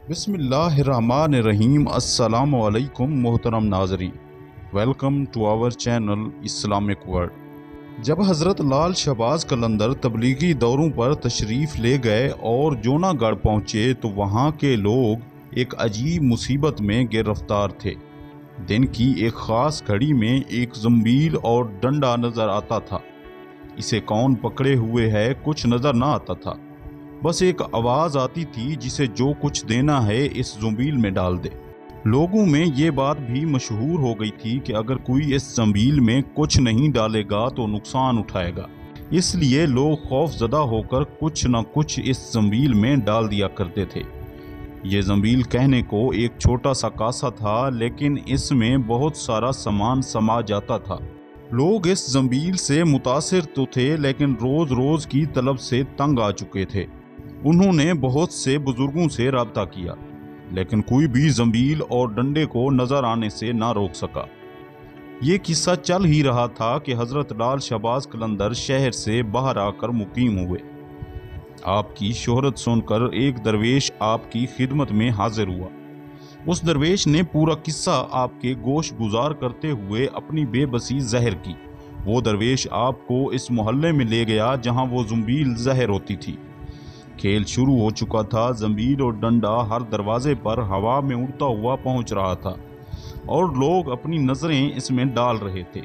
بسم اللہ الرحمن الرحیم۔ السلام علیکم محترم ناظرین، welcome to our channel Islamic world. جب حضرت لال شہباز قلندر تبلیغی دوروں پر تشریف لے گئے اور جونا گڑھ پہنچے تو وہاں کے لوگ ایک عجیب مصیبت میں گرفتار تھے۔ دن کی ایک خاص گھڑی میں ایک زنبیل اور ڈنڈا نظر آتا تھا۔ اسے کون پکڑے ہوئے ہے کچھ نظر نہ آتا تھا، بس ایک آواز آتی تھی جسے جو کچھ دینا ہے اس زنبیل میں ڈال دے۔ لوگوں میں یہ بات بھی مشہور ہو گئی تھی کہ اگر کوئی اس زنبیل میں کچھ نہیں ڈالے گا تو نقصان اٹھائے گا، اس لیے لوگ خوف زدہ ہو کر کچھ نہ کچھ اس زنبیل میں ڈال دیا کرتے تھے۔ یہ زنبیل کہنے کو ایک چھوٹا سا کاسا تھا، لیکن اس میں بہت سارا سامان سما جاتا تھا۔ لوگ اس زنبیل سے متاثر تو تھے، لیکن روز روز کی طلب سے تنگ آ چکے تھے۔ انہوں نے بہت سے بزرگوں سے رابطہ کیا، لیکن کوئی بھی زنبیل اور ڈنڈے کو نظر آنے سے نہ روک سکا۔ یہ قصہ چل ہی رہا تھا کہ حضرت لال شہباز قلندر شہر سے باہر آ کر مقیم ہوئے۔ آپ کی شہرت سن کر ایک درویش آپ کی خدمت میں حاضر ہوا۔ اس درویش نے پورا قصہ آپ کے گوش گزار کرتے ہوئے اپنی بے بسی ظاہر کی۔ وہ درویش آپ کو اس محلے میں لے گیا جہاں وہ زنبیل ظاہر ہوتی تھی۔ کھیل شروع ہو چکا تھا۔ زنبیل اور ڈنڈا ہر دروازے پر ہوا میں اڑتا ہوا پہنچ رہا تھا اور لوگ اپنی نظریں اس میں ڈال رہے تھے۔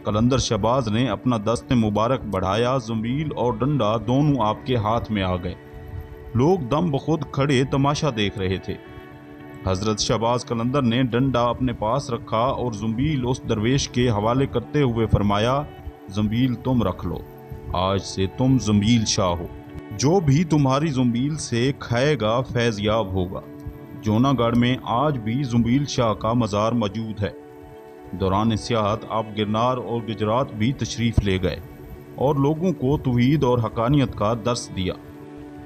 قلندر شہباز نے اپنا دست مبارک بڑھایا، زنبیل اور ڈنڈا دونوں آپ کے ہاتھ میں آ گئے۔ لوگ دم بخود کھڑے تماشا دیکھ رہے تھے۔ حضرت شہباز قلندر نے ڈنڈا اپنے پاس رکھا اور زنبیل اس درویش کے حوالے کرتے ہوئے فرمایا، زنبیل تم رکھ لو، آج سے تم زنبیل شاہ ہو۔ جو بھی تمہاری زنبیل سے کھائے گا فیض یاب ہوگا۔ جونا گڑھ میں آج بھی زنبیل شاہ کا مزار موجود ہے۔ دوران سیاحت آپ گرنار اور گجرات بھی تشریف لے گئے اور لوگوں کو توحید اور حقانیت کا درس دیا۔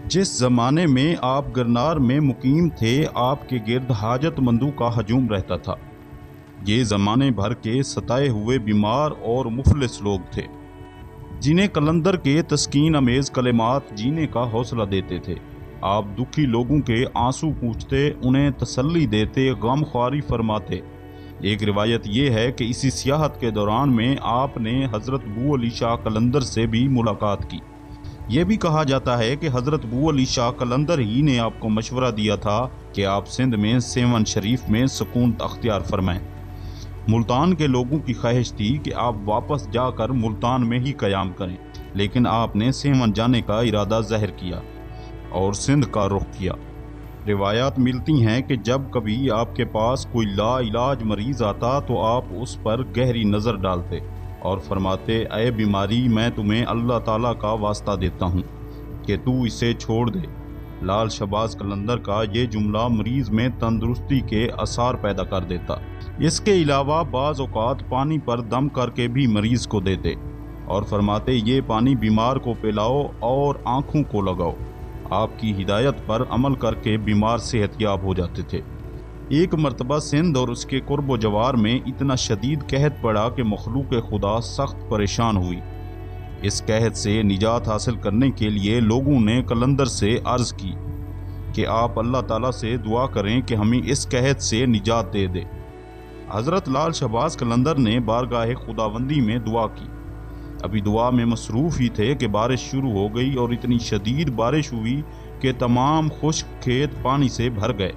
جس زمانے میں آپ گرنار میں مقیم تھے، آپ کے گرد حاجت مندوں کا ہجوم رہتا تھا۔ یہ زمانے بھر کے ستائے ہوئے بیمار اور مفلس لوگ تھے، جنہیں قلندر کے تسکین امیز کلمات جینے کا حوصلہ دیتے تھے۔ آپ دکھی لوگوں کے آنسو پوچھتے، انہیں تسلی دیتے، غم خواری فرماتے۔ ایک روایت یہ ہے کہ اسی سیاحت کے دوران میں آپ نے حضرت بو علی شاہ قلندر سے بھی ملاقات کی۔ یہ بھی کہا جاتا ہے کہ حضرت بو علی شاہ قلندر ہی نے آپ کو مشورہ دیا تھا کہ آپ سندھ میں سیون شریف میں سکون اختیار فرمائیں۔ ملتان کے لوگوں کی خواہش تھی کہ آپ واپس جا کر ملتان میں ہی قیام کریں، لیکن آپ نے سیون جانے کا ارادہ ظاہر کیا اور سندھ کا رخ کیا۔ روایات ملتی ہیں کہ جب کبھی آپ کے پاس کوئی لا علاج مریض آتا تو آپ اس پر گہری نظر ڈالتے اور فرماتے، اے بیماری، میں تمہیں اللہ تعالیٰ کا واسطہ دیتا ہوں کہ تو اسے چھوڑ دے۔ لال شہباز قلندر کا یہ جملہ مریض میں تندرستی کے آثار پیدا کر دیتا۔ اس کے علاوہ بعض اوقات پانی پر دم کر کے بھی مریض کو دیتے اور فرماتے، یہ پانی بیمار کو پلاؤ اور آنکھوں کو لگاؤ۔ آپ کی ہدایت پر عمل کر کے بیمار صحت یاب ہو جاتے تھے۔ ایک مرتبہ سندھ اور اس کے قرب و جوار میں اتنا شدید قحط پڑا کہ مخلوق خدا سخت پریشان ہوئی۔ اس قحط سے نجات حاصل کرنے کے لیے لوگوں نے قلندر سے عرض کی کہ آپ اللہ تعالیٰ سے دعا کریں کہ ہمیں اس قحط سے نجات دے دے۔ حضرت لال شہباز قلندر نے بارگاہ خداوندی میں دعا کی۔ ابھی دعا میں مصروف ہی تھے کہ بارش شروع ہو گئی اور اتنی شدید بارش ہوئی کہ تمام خشک کھیت پانی سے بھر گئے،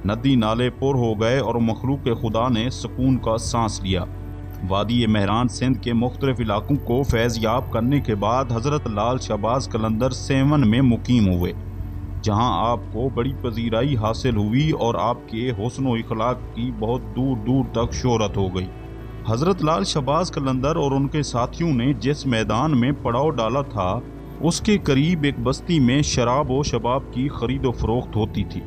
ندی نالے پر ہو گئے اور مخلوق خدا نے سکون کا سانس لیا۔ وادی مہران سندھ کے مختلف علاقوں کو فیض یاب کرنے کے بعد حضرت لال شہباز قلندر سیون میں مقیم ہوئے، جہاں آپ کو بڑی پذیرائی حاصل ہوئی اور آپ کے حسن و اخلاق کی بہت دور دور تک شہرت ہو گئی۔ حضرت لال شہباز قلندر اور ان کے ساتھیوں نے جس میدان میں پڑاؤ ڈالا تھا، اس کے قریب ایک بستی میں شراب و شباب کی خرید و فروخت ہوتی تھی۔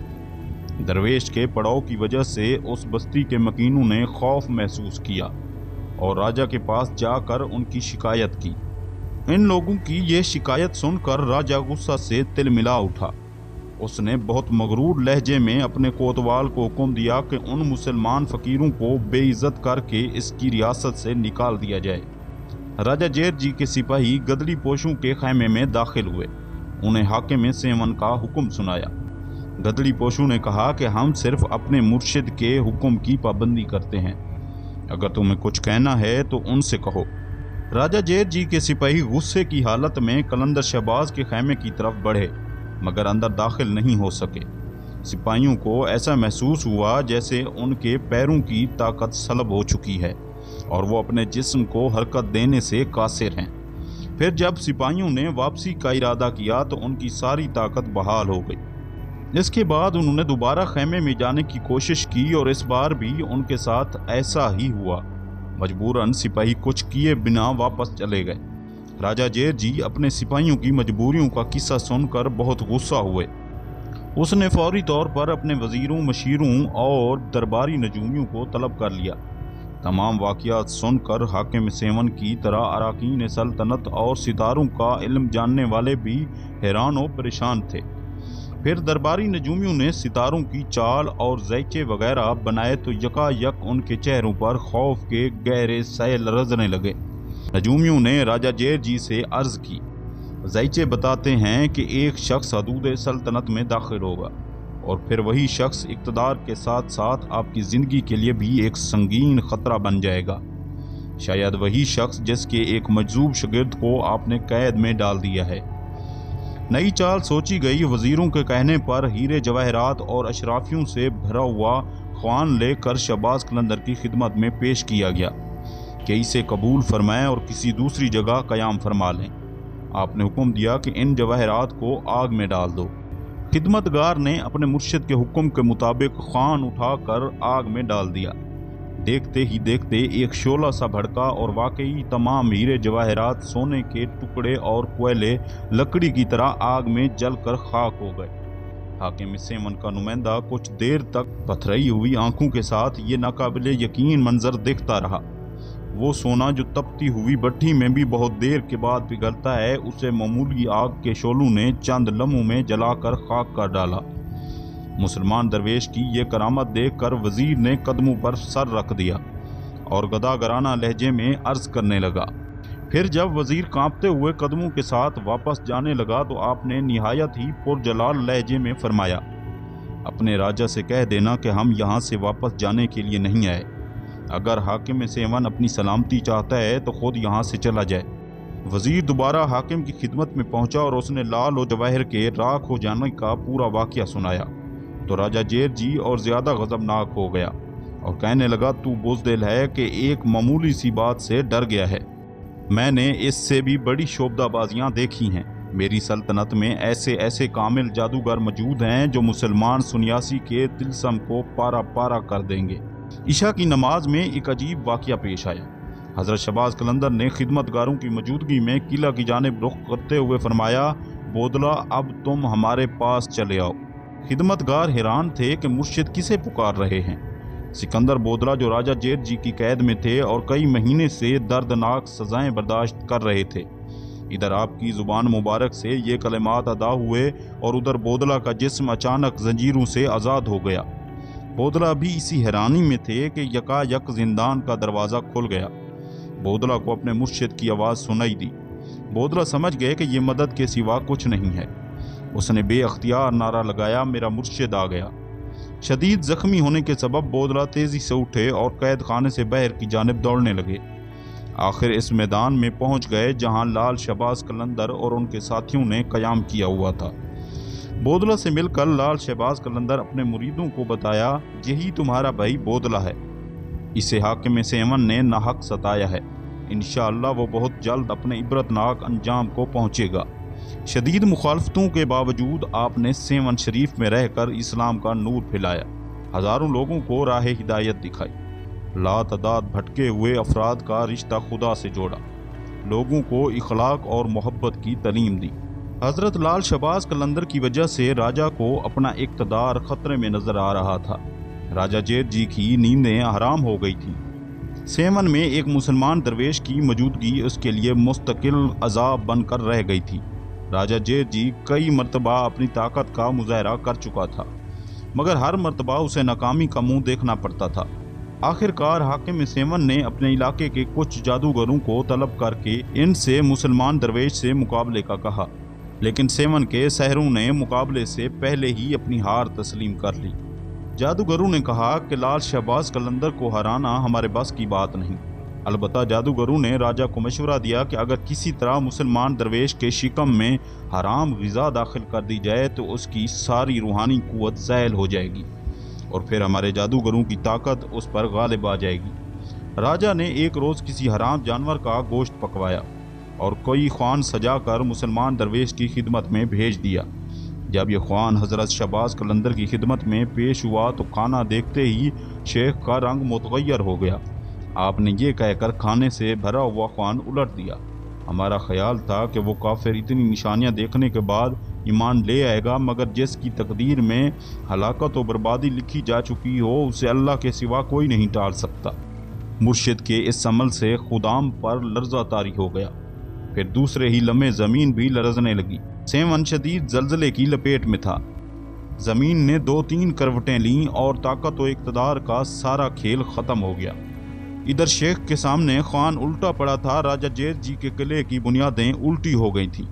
درویش کے پڑاؤ کی وجہ سے اس بستی کے مکینوں نے خوف محسوس کیا اور راجہ کے پاس جا کر ان کی شکایت کی۔ ان لوگوں کی یہ شکایت سن کر راجہ غصہ سے تلملا اٹھا۔ اس نے بہت مغرور لہجے میں اپنے کوتوال کو حکم دیا کہ ان مسلمان فقیروں کو بے عزت کر کے اس کی ریاست سے نکال دیا جائے۔ راجہ جیر جی کے سپاہی گدڑی پوشوں کے خیمے میں داخل ہوئے، انہیں حاکم سیون کا حکم سنایا۔ गदड़ी पोशू ने कहा कि हम सिर्फ अपने मुर्शिद के हुक्म की पाबंदी करते हैं, अगर तुम्हें कुछ कहना है तो उनसे कहो। राजा जैद जी के सिपाही गुस्से की हालत में कलंदर शहबाज के खैमे की तरफ बढ़े, मगर अंदर दाखिल नहीं हो सके। सिपाहियों को ऐसा महसूस हुआ जैसे उनके पैरों की ताकत सलब हो चुकी है और वो अपने जिस्म को हरकत देने से कासिर हैं। फिर जब सिपाहियों ने वापसी का इरादा किया तो उनकी सारी ताकत बहाल हो गई। इसके बाद उन्होंने दोबारा खैमे में जाने की कोशिश की और इस बार भी उनके साथ ऐसा ही हुआ। मजबूरन सिपाही कुछ किए बिना वापस चले गए। राजा जैद जी अपने सिपाहियों की मजबूरियों का किस्सा सुनकर बहुत गुस्सा हुए। उसने फौरी तौर पर अपने वजीरों, मशीरों और दरबारी नजूमियों को तलब कर लिया। तमाम वाक़यात सुनकर हाकिम सेवन की तरह अराकीन सल्तनत और सितारों का इल्म जानने वाले भी हैरान और परेशान थे। फिर दरबारी नजूमियों ने सितारों की चाल और ज़ैचे वगैरह बनाए तो यकायक उनके चेहरों पर खौफ के गहरे सैल रजने लगे। नजूमियों ने राजा जैद जी से अर्ज़ की, ज़ैचे बताते हैं कि एक शख्स हदूद सल्तनत में दाखिल होगा और फिर वही शख्स इक़्तिदार के साथ साथ आपकी ज़िंदगी के लिए भी एक संगीन ख़तरा बन जाएगा। शायद वही शख्स जिसके एक मजजूब शागिर्द को आपने कैद में डाल दिया है। नई चाल सोची गई। वज़ीरों के कहने पर हीरे जवाहरात और अशराफियों से भरा हुआ ख्वान लेकर शहबाज कलंदर की खिदमत में पेश किया गया कि इसे कबूल फरमाएं और किसी दूसरी जगह क़याम फरमा लें। आपने हुक्म दिया कि इन जवाहरात को आग में डाल दो। खिदमतगार ने अपने मुर्शिद के हुक्म के मुताबिक खान उठाकर आग में डाल दिया। देखते ही देखते एक शोला सा भड़का और वाकई तमाम हीरे जवाहरात, सोने के टुकड़े और कोयले लकड़ी की तरह आग में जलकर खाक हो गए। हाकिम सेवन का नुमाइंदा कुछ देर तक पथरई हुई आंखों के साथ ये नाकाबिले यकीन मंजर देखता रहा। वो सोना जो तपती हुई भट्टी में भी बहुत देर के बाद पिघलता है, उसे मामूली आग के शोलों ने चंद लम्हों में जलाकर खाक कर डाला। मुसलमान दरवेश की ये करामत देखकर वजीर ने कदमों पर सर रख दिया और गदागराना लहजे में अर्ज करने लगा। फिर जब वजीर कांपते हुए कदमों के साथ वापस जाने लगा तो आपने निहायत ही पुरजलाल लहजे में फरमाया, अपने राजा से कह देना कि हम यहाँ से वापस जाने के लिए नहीं आए। अगर हाकिम सेवन अपनी सलामती चाहता है तो खुद यहाँ से चला जाए। वजीर दोबारा हाकिम की खिदमत में पहुंचा और उसने लाल और जवाहर के राख हो जाने का पूरा वाक़या सुनाया तो राजा जैद जी और ज़्यादा गज़बनाक हो गया और कहने लगा, तू बुज़दिल है कि एक मामूली सी बात से डर गया है। मैंने इससे भी बड़ी शोबदाबाजियाँ देखी हैं। मेरी सल्तनत में ऐसे ऐसे कामिल जादूगर मौजूद हैं जो मुसलमान सुनियासी के तिलस्म को पारा पारा कर देंगे। इशा की नमाज में एक अजीब वाक़या पेश आया। हज़रत शहबाज कलंदर ने खिदमतगारों की मौजूदगी में किला की जानिब रुख करते हुए फरमाया, बोदला अब तुम हमारे पास चले आओ। खिदमतगार हैरान थे कि मुर्शिद किसे पुकार रहे हैं। सिकंदर बोदला जो राजा जैद जी की कैद में थे और कई महीने से दर्दनाक सजाएं बर्दाश्त कर रहे थे, इधर आपकी ज़ुबान मुबारक से ये कलिमात अदा हुए और उधर बोदला का जिस्म अचानक जंजीरों से आज़ाद हो गया। बोदला भी इसी हैरानी में थे कि यकायक जिंदान का दरवाज़ा खुल गया। बोदला को अपने मुर्शिद की आवाज़ सुनाई दी। बोदला समझ गए कि ये मदद के सिवा कुछ नहीं है। उसने बेअख्तियार नारा लगाया, मेरा मुर्शिद आ गया। शदीद ज़ख्मी होने के सबब बोदला तेज़ी से उठे और कैद खाने से बाहर की जानिब दौड़ने लगे। आखिर इस मैदान में पहुंच गए जहां लाल शहबाज कलंदर और उनके साथियों ने क़याम किया हुआ था। बोदला से मिलकर लाल शहबाज कलंदर अपने मुरीदों को बताया, यही तुम्हारा भाई बोदला है। इसे हाकिम सेवन ने नाहक सताया है। इंशाअल्लाह वो बहुत जल्द अपने इबरतनाक अंजाम को पहुँचेगा। शदीद मुखालफतों के बावजूद आपने सेवन शरीफ में रहकर इस्लाम का नूर फैलाया, हज़ारों लोगों को राह हिदायत दिखाई, लातदाद भटके हुए अफराद का रिश्ता खुदा से जोड़ा, लोगों को इखलाक और मोहब्बत की तालीम दी। हज़रत लाल शहबाज कलंदर की वजह से राजा को अपना इक़्तिदार ख़तरे में नज़र आ रहा था। राजा जैद जी की नींदें हराम हो गई थीं। सेवन में एक मुसलमान दरवेश की मौजूदगी उसके लिए मुस्तकिल अज़ाब बनकर रह गई थी। राजा जैद जी कई मरतबा अपनी ताकत का मुजाहरा कर चुका था, मगर हर मरतबा उसे नाकामी का मुंह देखना पड़ता था। आखिरकार हाकिम सेवन ने अपने इलाके के कुछ जादूगरों को तलब करके इनसे मुसलमान दरवेश से मुकाबले का कहा। लेकिन सेवन के सहरों ने मुकाबले से पहले ही अपनी हार तस्लीम कर ली। जादूगरों ने कहा कि लाल शहबाज कलंदर को हराना हमारे बस की बात नहीं। अलबत्ता जादूगरों ने राजा को मशवरा दिया कि अगर किसी तरह मुसलमान दरवेश के शिकम में हराम ग़िज़ा दाखिल कर दी जाए तो उसकी सारी रूहानी क़ुव्वत ज़ायल हो जाएगी और फिर हमारे जादूगरों की ताकत उस पर गालिब आ जाएगी। राजा ने एक रोज़ किसी हराम जानवर का गोश्त पकवाया और कोई ख्वान सजा कर मुसलमान दरवेश की खिदमत में भेज दिया। जब यह ख्वान हज़रत शहबाज कलंदर की खिदमत में पेश हुआ तो खाना देखते ही शेख का रंग मुतगय्यर हो गया। आपने ये कहकर खाने से भरा हुआ ख्वान उलट दिया। हमारा ख्याल था कि वो काफिर इतनी निशानियां देखने के बाद ईमान ले आएगा, मगर जिसकी तकदीर में हलाकत और बर्बादी लिखी जा चुकी हो उसे अल्लाह के सिवा कोई नहीं टाल सकता। मुर्शिद के इस अमल से खुदाम पर लर्जा तारी हो गया। फिर दूसरे ही लम्हे ज़मीन भी लरजने लगी। सेवन शदीद जल्जले की लपेट में था। ज़मीन ने 2-3 करवटें लीं और ताकत व इक़्तिदार का सारा खेल ख़त्म हो गया। इधर शेख के सामने ख्वान उल्टा पड़ा था। राजा जैद जी के किले की बुनियादें उल्टी हो गई थीं।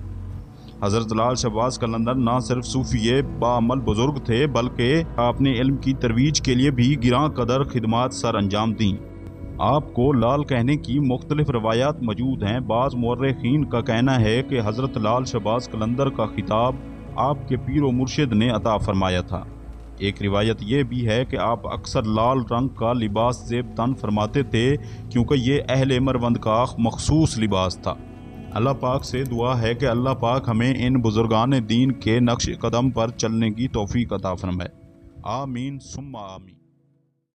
हज़रत लाल शहबाज कलंदर ना सिर्फ सूफिये बाअमल बुजुर्ग थे बल्कि आपने इल्म की तरवीज के लिए भी गिरां कदर खिदमात सर अंजाम दी। आपको लाल कहने की मुख्तलिफ रवायात मौजूद हैं। बाज़ मुर्रिखीन का कहना है कि हज़रत लाल शहबाज कलंदर का खिताब आपके पीर व मुर्शिद ने अता फरमाया था। एक रिवायत यह भी है कि आप अक्सर लाल रंग का लिबास ज़ेब तन फरमाते थे क्योंकि ये अहले मरवंद का मखसूस लिबास था। अल्लाह पाक से दुआ है कि अल्लाह पाक हमें इन बुजुर्गान दीन के नक्श कदम पर चलने की तौफीक अता फरमाए। आमीन सुम्मा आमीन।